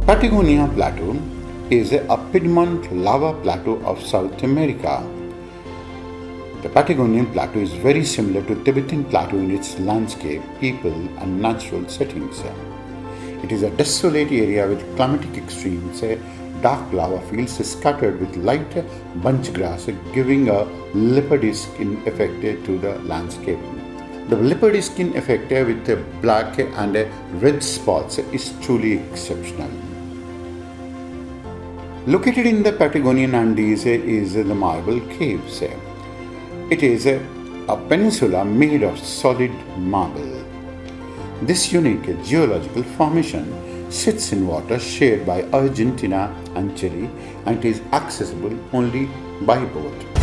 Patagonia Plateau is a Piedmont lava plateau of South America. The Patagonian Plateau is very similar to Tibetan Plateau in its landscape, people and natural settings. It is a desolate area with climatic extremes, dark lava fields scattered with light bunch grass, giving a leopardy skin effect to the landscape. The leopardy skin effect with black and red spots is truly exceptional. Located in the Patagonian Andes is the Marble Caves. It is a peninsula made of solid marble. This unique geological formation sits in water shared by Argentina and Chile, and it is accessible only by boat.